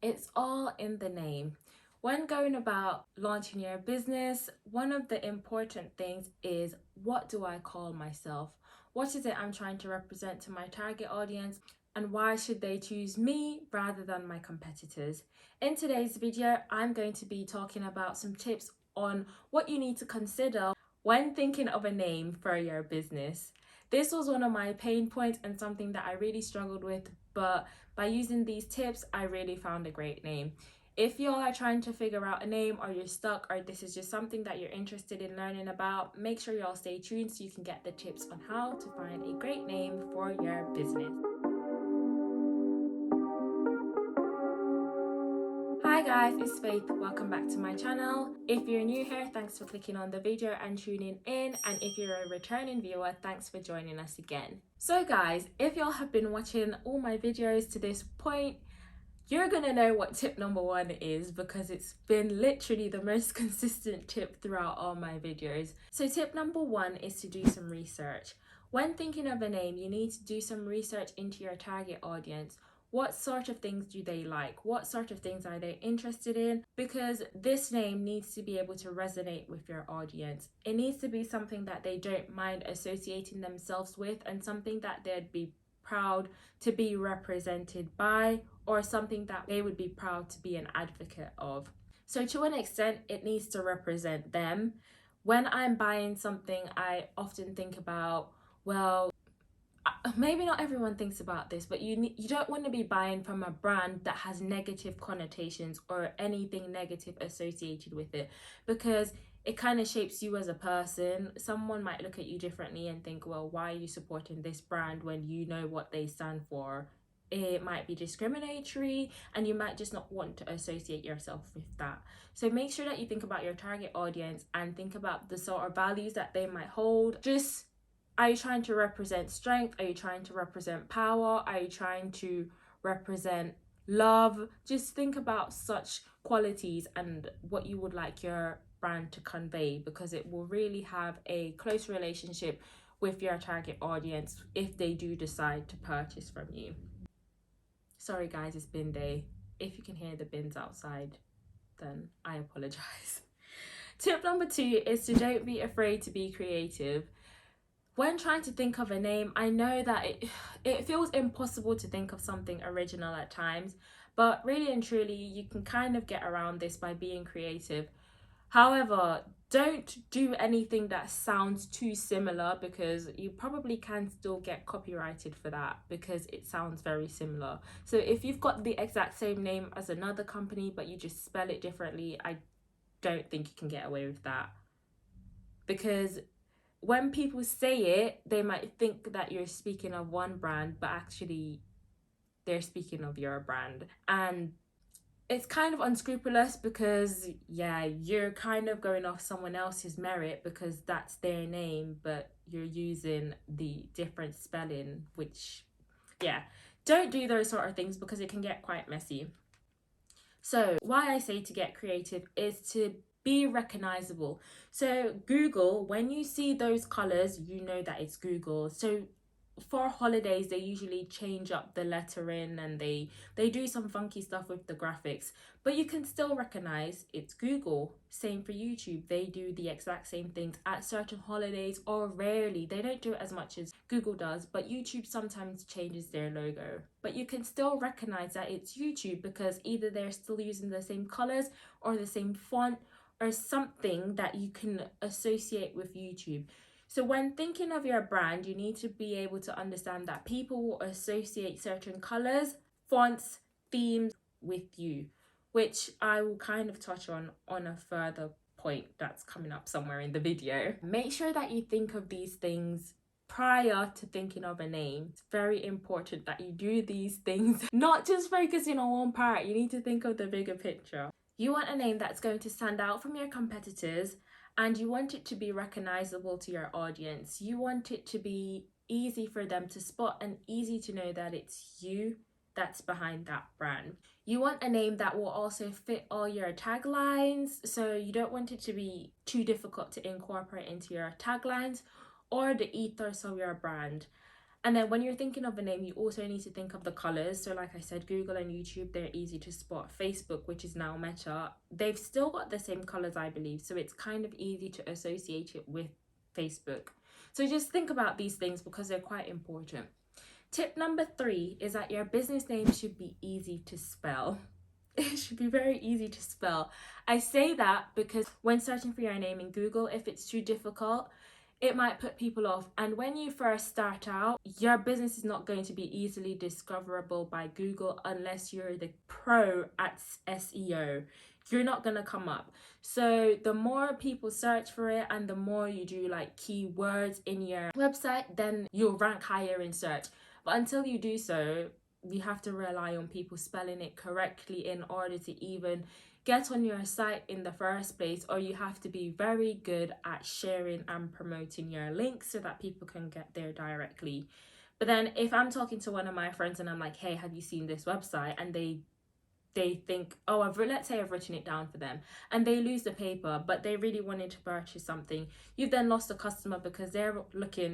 It's all in the name. When going about launching your business, one of the important things is, what do I call myself? What is it I'm trying to represent to my target audience? And why should they choose me rather than my competitors? In today's video, I'm going to be talking about some tips on what you need to consider when thinking of a name for your business. This was one of my pain points and something that I really struggled with, but by using these tips, I really found a great name. If you are trying to figure out a name, or you're stuck, or this is just something that you're interested in learning about, make sure you all stay tuned so you can get the tips on how to find a great name for your business. Hi guys, it's Faith. Welcome back to my channel. If you're new here, thanks for clicking on the video and tuning in. And if you're a returning viewer, thanks for joining us again. So guys, if y'all have been watching all my videos to this point, you're gonna know what tip number 1 is, because it's been literally the most consistent tip throughout all my videos. So tip number 1 is to do some research. When thinking of a name, you need to do some research into your target audience. What sort of things do they like? What sort of things are they interested in? Because this name needs to be able to resonate with your audience. It needs to be something that they don't mind associating themselves with, and something that they'd be proud to be represented by, or something that they would be proud to be an advocate of. So to an extent, it needs to represent them. When I'm buying something, I often think about, well, maybe not everyone thinks about this, but you don't want to be buying from a brand that has negative connotations or anything negative associated with it, because it kind of shapes you as a person. Someone might look at you differently and think, well, why are you supporting this brand when you know what they stand for? It might be discriminatory, and you might just not want to associate yourself with that. So make sure that you think about your target audience and think about the sort of values that they might hold. Just, are you trying to represent strength? Are you trying to represent power? Are you trying to represent love? Just think about such qualities and what you would like your brand to convey, because it will really have a close relationship with your target audience if they do decide to purchase from you. Sorry guys, it's bin day. If you can hear the bins outside, then I apologize. Tip number 2 is to don't be afraid to be creative. When trying to think of a name, I know that it feels impossible to think of something original at times, but really and truly, you can kind of get around this by being creative. However, don't do anything that sounds too similar, because you probably can still get copyrighted for that, because it sounds very similar. So if you've got the exact same name as another company, but you just spell it differently, I don't think you can get away with that. Because when people say it, they might think that you're speaking of one brand, but actually they're speaking of your brand. And it's kind of unscrupulous, because yeah, you're kind of going off someone else's merit because that's their name, but you're using the different spelling, which, yeah, don't do those sort of things, because it can get quite messy. So why I say to get creative is to be recognizable. So Google, when you see those colors, you know that it's Google. So for holidays, they usually change up the lettering, and they do some funky stuff with the graphics, but you can still recognize it's Google. Same for YouTube, they do the exact same things at certain holidays, or rarely. They don't do it as much as Google does, but YouTube sometimes changes their logo, but you can still recognize that it's YouTube, because either they're still using the same colors or the same font or something that you can associate with YouTube. So when thinking of your brand, you need to be able to understand that people will associate certain colors, fonts, themes with you, which I will kind of touch on a further point that's coming up somewhere in the video. Make sure that you think of these things prior to thinking of a name. It's very important that you do these things, not just focusing on one part. You need to think of the bigger picture. You want a name that's going to stand out from your competitors, and you want it to be recognizable to your audience. You want it to be easy for them to spot and easy to know that it's you that's behind that brand. You want a name that will also fit all your taglines, so you don't want it to be too difficult to incorporate into your taglines or the ethos of your brand. And then when you're thinking of a name, you also need to think of the colors. So like I said, Google and YouTube, they're easy to spot. Facebook, which is now Meta, they've still got the same colors, I believe. So it's kind of easy to associate it with Facebook. So just think about these things because they're quite important. Tip number 3 is that your business name should be easy to spell. It should be very easy to spell. I say that because when searching for your name in Google, if it's too difficult, it might put people off. And when you first start out, your business is not going to be easily discoverable by Google unless you're the pro at SEO. You're not going to come up. So the more people search for it and the more you do like keywords in your website, then you'll rank higher in search. But until you do so, you have to rely on people spelling it correctly in order to even get on your site in the first place, or you have to be very good at sharing and promoting your links so that people can get there directly. But then if I'm talking to one of my friends and I'm like, hey, have you seen this website? And they think, oh, let's say I've written it down for them, and they lose the paper, but they really wanted to purchase something. You've then lost a customer because they're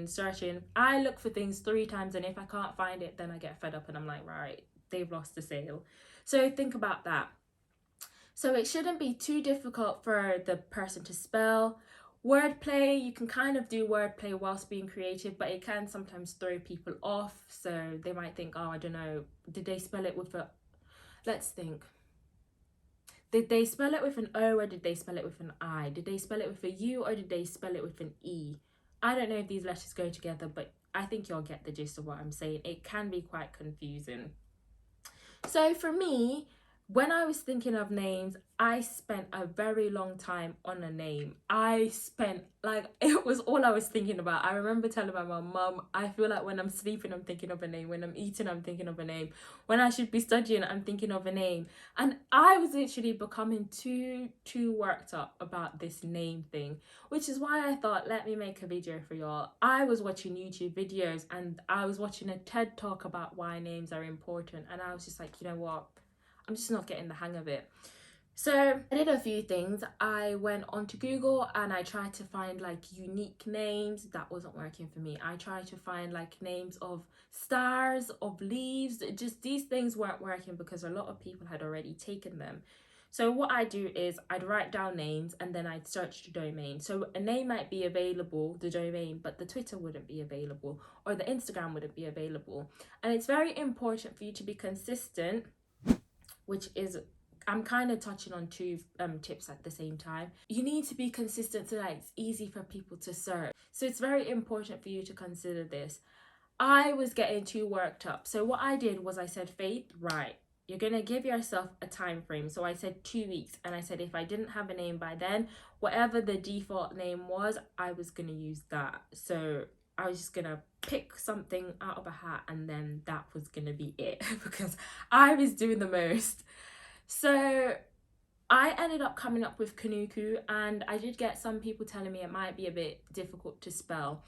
searching. I look for things 3 times, and if I can't find it, then I get fed up and I'm like, right, they've lost the sale. So think about that. So it shouldn't be too difficult for the person to spell. Wordplay, you can kind of do wordplay whilst being creative, but it can sometimes throw people off. So they might think, oh, I don't know, did they spell it with a, let's think. Did they spell it with an O or did they spell it with an I? Did they spell it with a U or did they spell it with an E? I don't know if these letters go together, but I think you'll get the gist of what I'm saying. It can be quite confusing. So for me, when I was thinking of names, I spent a very long time on a name. It was all I was thinking about. I remember telling my mum, I feel like when I'm sleeping, I'm thinking of a name. When I'm eating, I'm thinking of a name. When I should be studying, I'm thinking of a name. And I was literally becoming too worked up about this name thing, which is why I thought, let me make a video for y'all. I was watching YouTube videos and I was watching a TED talk about why names are important. And I was just like, you know what? I'm just not getting the hang of it. So I did a few things. I went onto Google and I tried to find like unique names. That wasn't working for me. I tried to find like names of stars, of leaves. Just these things weren't working because a lot of people had already taken them. So what I do is I'd write down names and then I'd search the domain. So a name might be available, the domain, but the Twitter wouldn't be available or the Instagram wouldn't be available. And it's very important for you to be consistent, which is, I'm kind of touching on 2 tips at the same time. You need to be consistent so that it's easy for people to search. So it's very important for you to consider this. I was getting too worked up. So what I did was I said, Faith, right, you're going to give yourself a time frame. So I said 2 weeks. And I said, if I didn't have a name by then, whatever the default name was, I was going to use that. So I was just going to pick something out of a hat and then that was going to be it because I was doing the most. So I ended up coming up with Kanuku, and I did get some people telling me it might be a bit difficult to spell.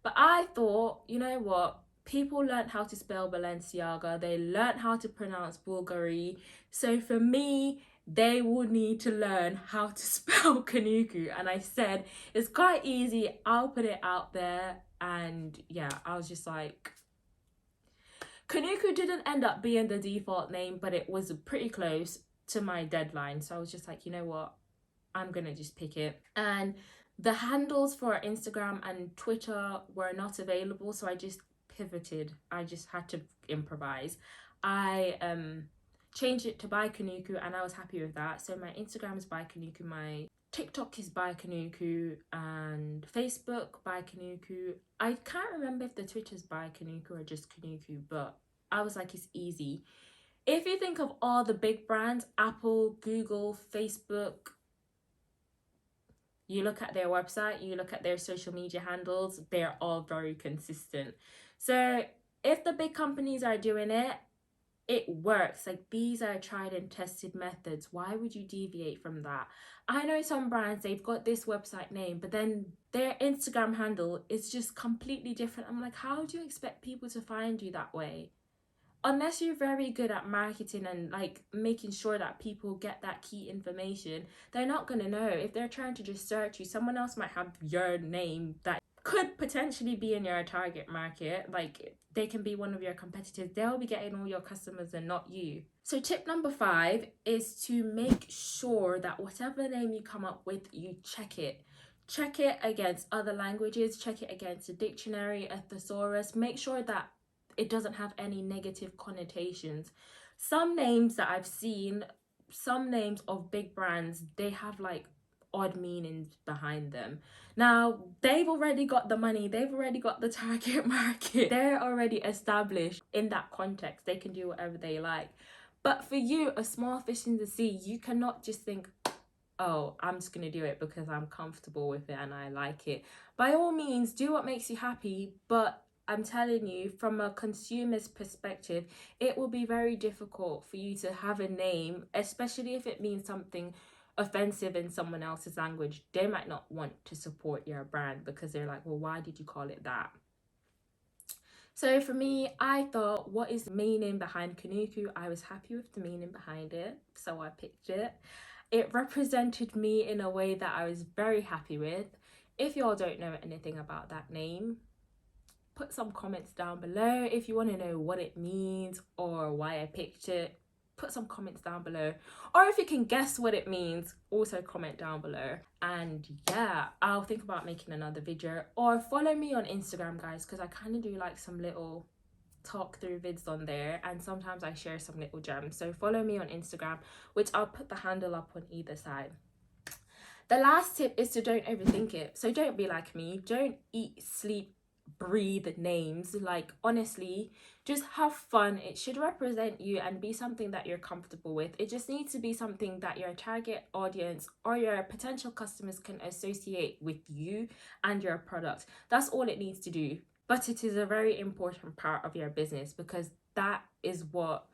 But I thought, you know what? People learned how to spell Balenciaga. They learned how to pronounce Bulgari. So for me, they would need to learn how to spell Kanuku. And I said, it's quite easy. I'll put it out there. And yeah, I was just like, Kanuku didn't end up being the default name, but it was pretty close to my deadline. So I was just like, you know what? I'm going to just pick it. And the handles for Instagram and Twitter were not available. So I just pivoted. I just had to improvise. I changed it to bykanuku and I was happy with that. So my Instagram is bykanuku, my TikTok is bykanuku, and Facebook bykanuku. I can't remember if the Twitter's bykanuku or just kanuku, but I was like, it's easy. If you think of all the big brands, Apple, Google, Facebook, you look at their website, you look at their social media handles, they're all very consistent. So if the big companies are doing it, it works. Like, these are tried and tested methods. Why would you deviate from that? I know some brands, they've got this website name, but then their Instagram handle is just completely different. I'm like, how do you expect people to find you that way? Unless you're very good at marketing and like making sure that people get that key information, they're not going to know. If they're trying to just search you, someone else might have your name that could potentially be in your target market. Like, they can be one of your competitors. They'll be getting all your customers and not you. So tip number 5 is to make sure that whatever name you come up with, you check it. Check it against other languages, check it against a dictionary, a thesaurus. Make sure that it doesn't have any negative connotations. Some names that I've seen, some names of big brands, they have like odd meanings behind them. Now, they've already got the money, they've already got the target market, they're already established in that context, they can do whatever they like. But for you, a small fish in the sea, you cannot just think, oh, I'm just going to do it because I'm comfortable with it and I like it. By all means, do what makes you happy, but I'm telling you, from a consumer's perspective, it will be very difficult for you to have a name, especially if it means something offensive in someone else's language. They might not want to support your brand because they're like, well, why did you call it that? So for me, I thought, what is the meaning behind Kanuku? I was happy with the meaning behind it, so I picked it. It represented me in a way that I was very happy with. If y'all don't know anything about that name, put some comments down below. If you want to know what it means or why I picked it, put some comments down below. Or if you can guess what it means, also comment down below. And yeah, I'll think about making another video. Or follow me on Instagram, guys, because I kind of do like some little talk through vids on there, and sometimes I share some little gems. So follow me on Instagram, which I'll put the handle up on either side. The last tip is to don't overthink it. So don't be like me. Don't eat, sleep, breathe names. Like, honestly, just have fun. It should represent you and be something that you're comfortable with. It just needs to be something that your target audience or your potential customers can associate with you and your product. That's all it needs to do. But it is a very important part of your business because that is what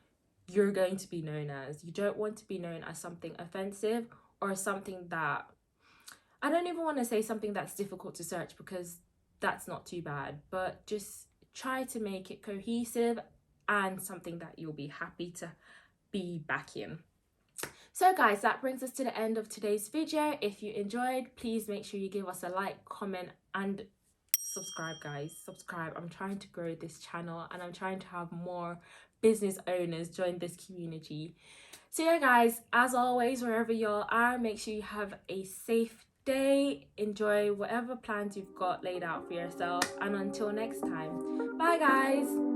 you're going to be known as. You don't want to be known as something offensive or something that, I don't even want to say something that's difficult to search because that's not too bad, but just try to make it cohesive and something that you'll be happy to be back in. So guys, that brings us to the end of today's video. If you enjoyed, please make sure you give us a like, comment, and subscribe, guys. Subscribe. I'm trying to grow this channel and I'm trying to have more business owners join this community. So yeah, guys, as always, wherever y'all are, make sure you have a safe day. Enjoy whatever plans you've got laid out for yourself, and until next time, bye guys.